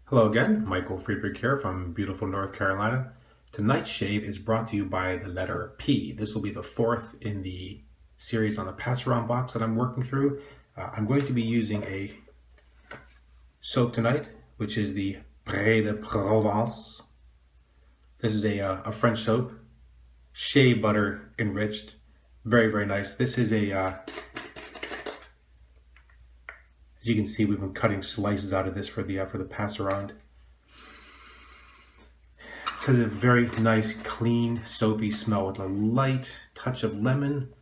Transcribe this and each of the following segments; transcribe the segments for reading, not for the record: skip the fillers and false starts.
Hello again, Michael Friedrich here from beautiful North Carolina. Tonight's shave is brought to you by the letter P. This will be the fourth in the series on the pass-around box that I'm working through. I'm going to be using a soap tonight, which is the Pré de Provence. This is a French soap, shea butter enriched. Very, very nice. This is as you can see, we've been cutting slices out of this for the pass-around. This has a very nice, clean, soapy smell with a light touch of lemon,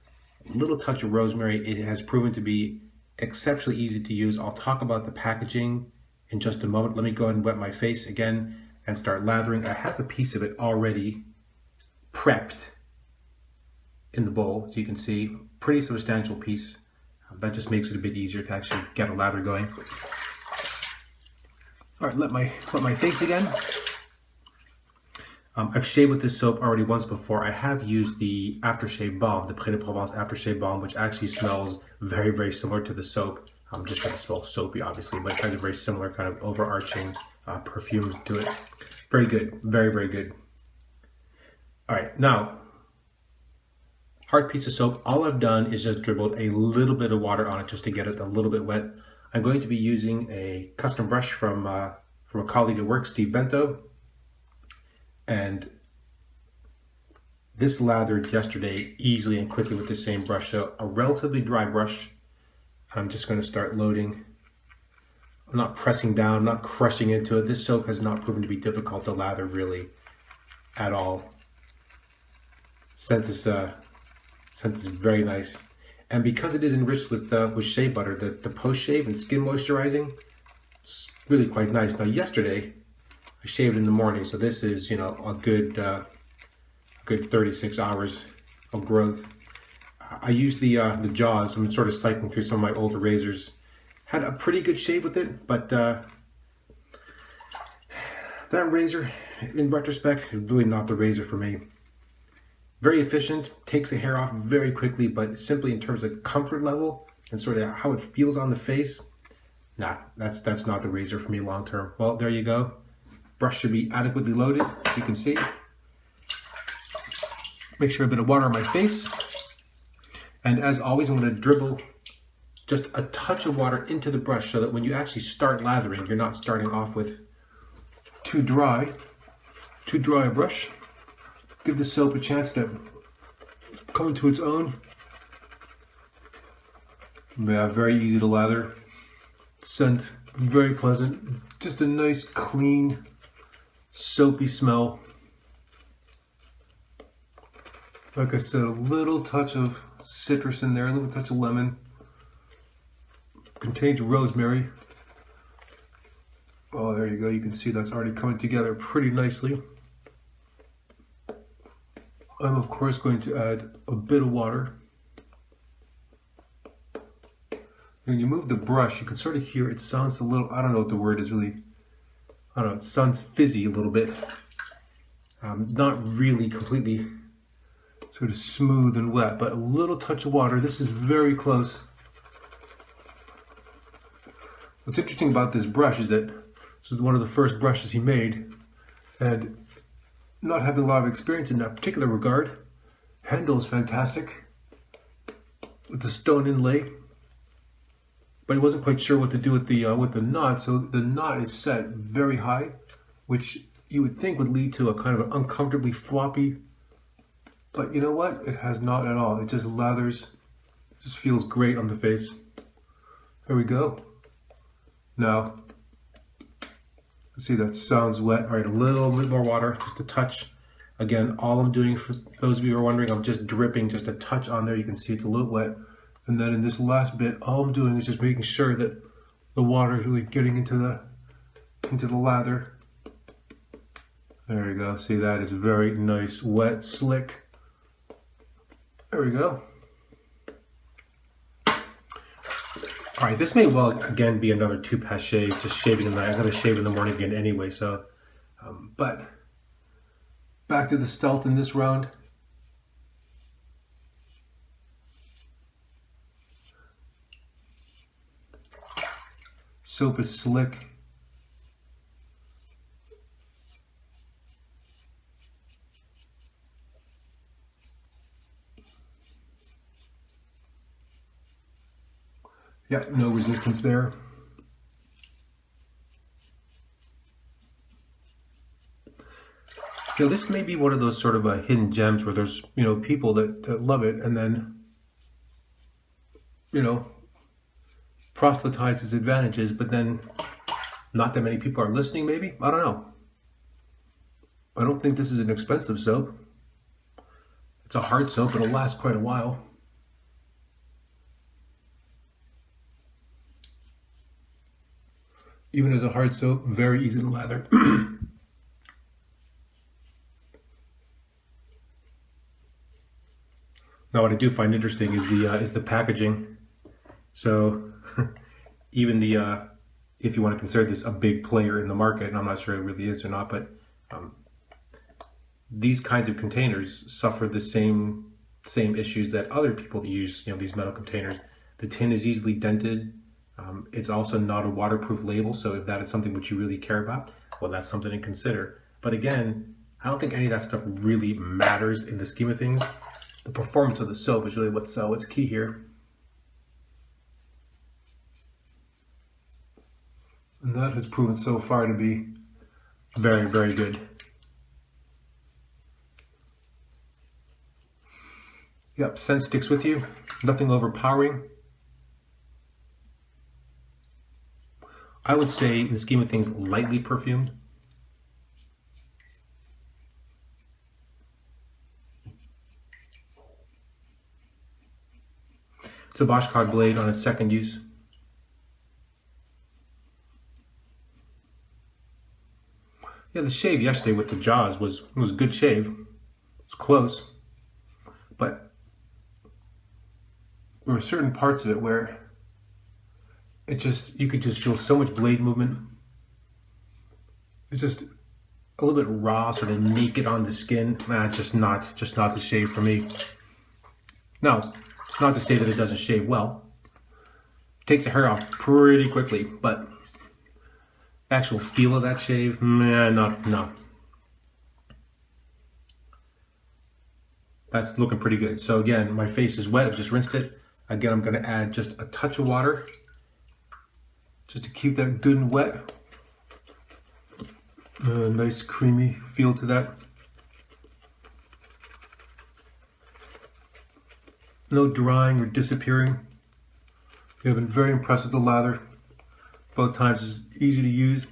a little touch of rosemary. It has proven to be exceptionally easy to use. I'll talk about the packaging in just a moment. Let me go ahead and wet my face again and start lathering. I have a piece of it already prepped in the bowl, as you can see. Pretty substantial piece. That just makes it a bit easier to actually get a lather going. All right, let my face again. I've shaved with this soap already once before. I have used the Aftershave balm, the Pré de Provence Aftershave balm, which actually smells very, very similar to the soap. Just doesn't smell soapy, obviously, but it has a very similar kind of overarching perfume to it. Very good, very, very good. All right, now, hard piece of soap. All I've done is just dribbled a little bit of water on it just to get it a little bit wet. I'm going to be using a custom brush from a colleague at work, Steve Bento. And this lathered yesterday easily and quickly with the same brush. So a relatively dry brush. I'm just going to start loading. I'm not pressing down, I'm not crushing into it. This soap has not proven to be difficult to lather really at all. Scent is very nice. And because it is enriched with shea butter, the post-shave and skin moisturizing, it's really quite nice. Now yesterday, I shaved in the morning, so this is, you know, a good 36 hours of growth. I used the jaws. I'm sort of cycling through some of my older razors. Had a pretty good shave with it, but that razor, in retrospect, is really not the razor for me. Very efficient, takes the hair off very quickly, but simply in terms of comfort level and sort of how it feels on the face, nah, that's not the razor for me long term. Well, there you go. Brush should be adequately loaded, as you can see. Make sure a bit of water on my face. And as always, I'm going to dribble just a touch of water into the brush so that when you actually start lathering, you're not starting off with too dry a brush. Give the soap a chance to come into its own. Yeah, very easy to lather. Scent, very pleasant. Just a nice, clean, soapy smell. Like I said, a little touch of citrus in there, a little touch of lemon. Contains rosemary. Oh, there you go. You can see that's already coming together pretty nicely. I'm of course going to add a bit of water. When you move the brush, you can sort of hear it sounds a little, I don't know what the word is really, I don't know, it sounds fizzy a little bit. Not really completely sort of smooth and wet, but a little touch of water. This is very close. What's interesting about this brush is that this is one of the first brushes he made, and not having a lot of experience in that particular regard, handle is fantastic with the stone inlay, but he wasn't quite sure what to do with the knot, so the knot is set very high, which you would think would lead to a kind of an uncomfortably floppy, but you know what? It has not at all. It just lathers, it just feels great on the face. There we go. Now, see, that sounds wet. All right, a little bit more water, just a touch. Again, all I'm doing, for those of you who are wondering, I'm just dripping just a touch on there. You can see it's a little wet. And then in this last bit, all I'm doing is just making sure that the water is really getting into the lather. There you go. See, that is very nice, wet, slick. There we go. All right, this may well again be another two-pass shave, just shaving in the night. I'm going to shave in the morning again anyway, so. But back to the stealth in this round. Soap is slick. Yeah, no resistance there. You know, this may be one of those sort of hidden gems where there's, you know, people that love it and then, you know, proselytize its advantages, but then not that many people are listening, maybe? I don't know. I don't think this is an expensive soap. It's a hard soap, it'll last quite a while. Even as a hard soap, very easy to lather. Now, what I do find interesting is the packaging. So, even if you want to consider this a big player in the market, and I'm not sure it really is or not, but these kinds of containers suffer the same issues that other people use. You know, these metal containers. The tin is easily dented. It's also not a waterproof label, so if that is something which you really care about, well, that's something to consider. But again, I don't think any of that stuff really matters in the scheme of things. The performance of the soap is really what's key here. And that has proven so far to be very, very good. Yep, scent sticks with you. Nothing overpowering. I would say, in the scheme of things, lightly perfumed. It's a Voskhod blade on its second use. Yeah, the shave yesterday with the jaws was a good shave. It's close, but there were certain parts of it where you could just feel so much blade movement. It's just a little bit raw, sort of naked on the skin. Just not the shave for me. Now, it's not to say that it doesn't shave well. It takes the hair off pretty quickly, but actual feel of that shave, no. That's looking pretty good. So again, my face is wet. I've just rinsed it. Again, I'm going to add just a touch of water just to keep that good and wet. Nice creamy feel to that. No drying or disappearing. I've been very impressed with the lather. Both times it's easy to use.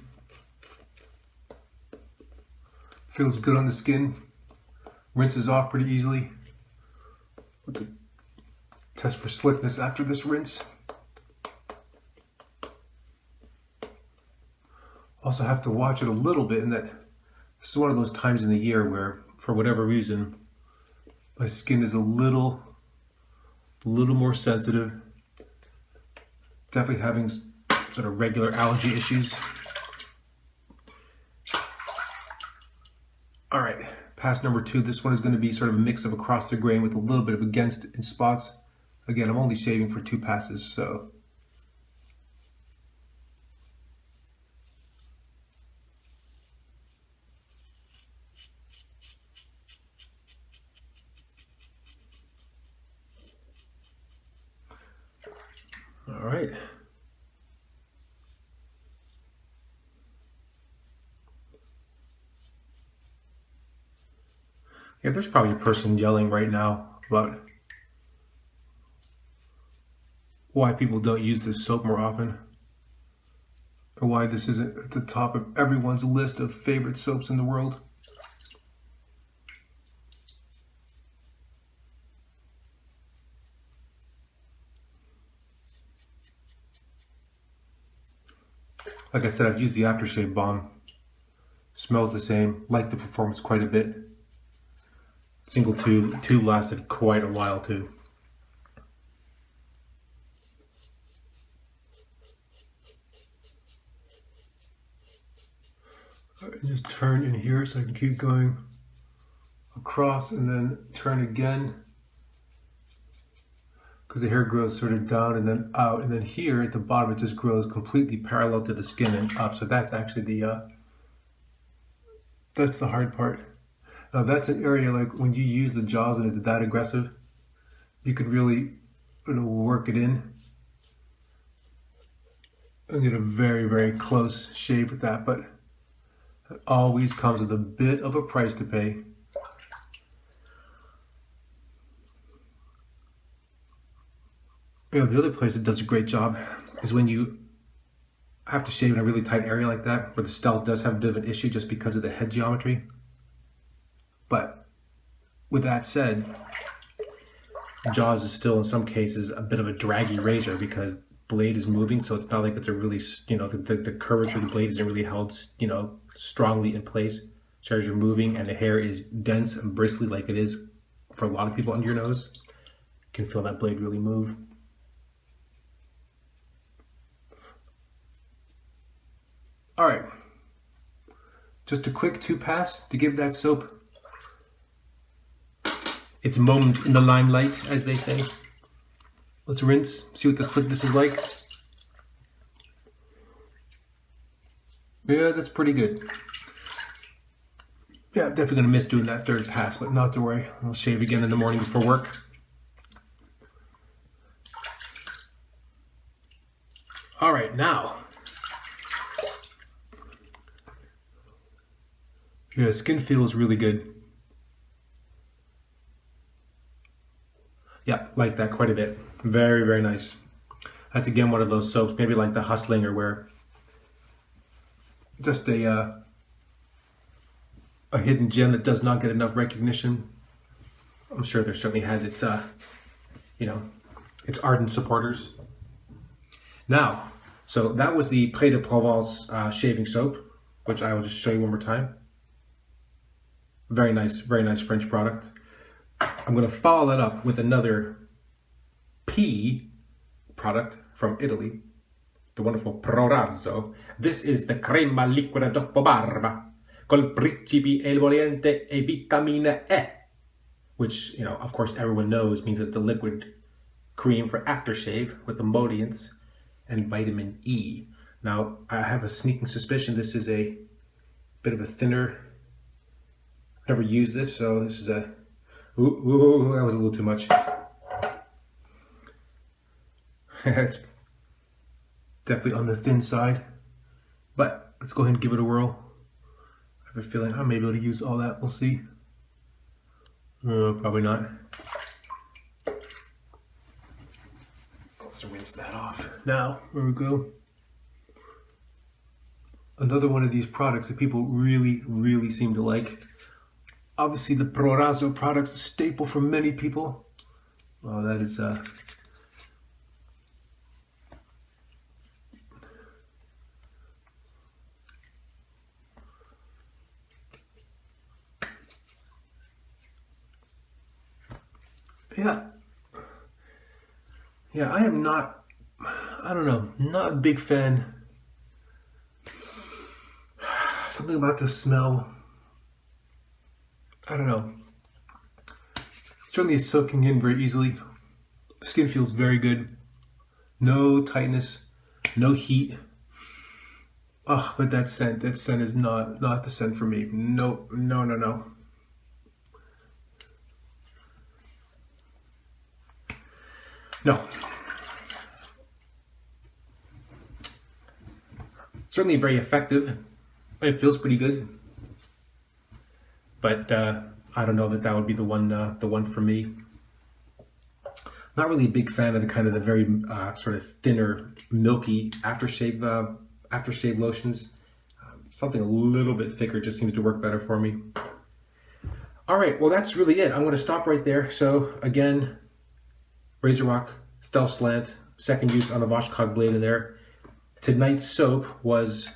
Feels good on the skin. Rinses off pretty easily. With the test for slickness after this rinse. Also have to watch it a little bit in that this is one of those times in the year where, for whatever reason, my skin is a little more sensitive. Definitely having sort of regular allergy issues. All right, pass number 2. This one is going to be sort of a mix of across the grain with a little bit of against in spots. Again, I'm only shaving for 2 passes, so. All right. Yeah, there's probably a person yelling right now about why people don't use this soap more often, or why this isn't at the top of everyone's list of favorite soaps in the world. Like I said, I've used the Aftershave balm. Smells the same, like the performance quite a bit. Single tube lasted quite a while too. Just turn in here so I can keep going across and then turn again, because the hair grows sort of down and then out, and then here at the bottom it just grows completely parallel to the skin and up. So that's actually that's the hard part. Now that's an area, like when you use the jaws and it's that aggressive, you could really, work it in. I get a very, very close shave with that, but it always comes with a bit of a price to pay. You know, the other place that does a great job is when you have to shave in a really tight area like that, where the Stealth does have a bit of an issue just because of the head geometry. But with that said, Jaws is still in some cases a bit of a draggy razor because blade is moving, so it's not like it's a really, you know, the curvature of the blade isn't really held, you know, strongly in place. So as you're moving and the hair is dense and bristly like it is for a lot of people under your nose, you can feel that blade really move. All right, just a quick 2-pass to give that soap its moment in the limelight, as they say. Let's rinse, see what the slickness is like. Yeah, that's pretty good. Yeah, definitely gonna miss doing that 3rd pass, but not to worry. I'll shave again in the morning before work. All right, now. Yeah, skin feels really good. Yeah, like that quite a bit. Very, very nice. That's again one of those soaps, maybe like the Hustlinger, where just a hidden gem that does not get enough recognition. I'm sure there certainly has its, you know, its ardent supporters. Now, so that was the Pré de Provence shaving soap, which I will just show you one more time. Very nice French product. I'm going to follow that up with another P product from Italy, the wonderful Proraso. This is the crema liquida dopo barba col principi emoliente e vitamina E, which, you know, of course everyone knows means it's the liquid cream for aftershave with emollients and vitamin E. Now, I have a sneaking suspicion this is a bit of a thinner. Never used this, so this is a, ooh, that was a little too much. It's definitely on the thin side, but let's go ahead and give it a whirl. I have a feeling I may be able to use all that, we'll see. Probably not. Let's rinse that off. Now, there we go. Another one of these products that people really seem to like. Obviously, the Proraso product's a staple for many people. Oh, that is yeah, I am not, I don't know, not a big fan. Something about the smell, I don't know. Certainly is soaking in very easily. Skin feels very good. No tightness, no heat. Oh, but that scent is not the scent for me. No. No. Certainly very effective. It feels pretty good. But I don't know that would be the one for me. Not really a big fan of the very sort of thinner, milky aftershave lotions. Something a little bit thicker just seems to work better for me. All right, well that's really it. I'm going to stop right there. So again, RazoRock Stealth Slant, second use on a Voskhod blade in there. Tonight's soap was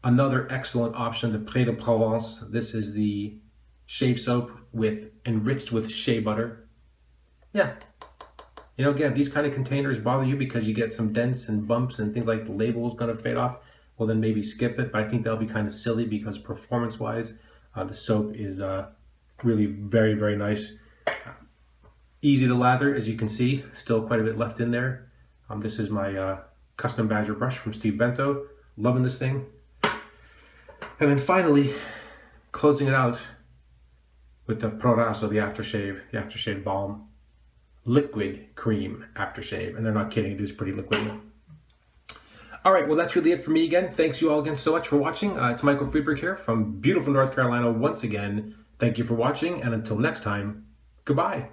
another excellent option, the Pré de Provence. This is the shave soap enriched with shea butter. Yeah, you know, again, if these kind of containers bother you because you get some dents and bumps and things like the label is going to fade off, well then maybe skip it. But I think that'll be kind of silly because performance-wise, the soap is really very nice. Easy to lather, as you can see, still quite a bit left in there. This is my custom badger brush from Steve Bento. Loving this thing. And then finally, closing it out with the Proraso, the aftershave balm, liquid cream aftershave. And they're not kidding, it is pretty liquid. All right, well, that's really it for me again. Thanks you all again so much for watching. It's Michael Friedberg here from beautiful North Carolina once again. Thank you for watching, and until next time, goodbye.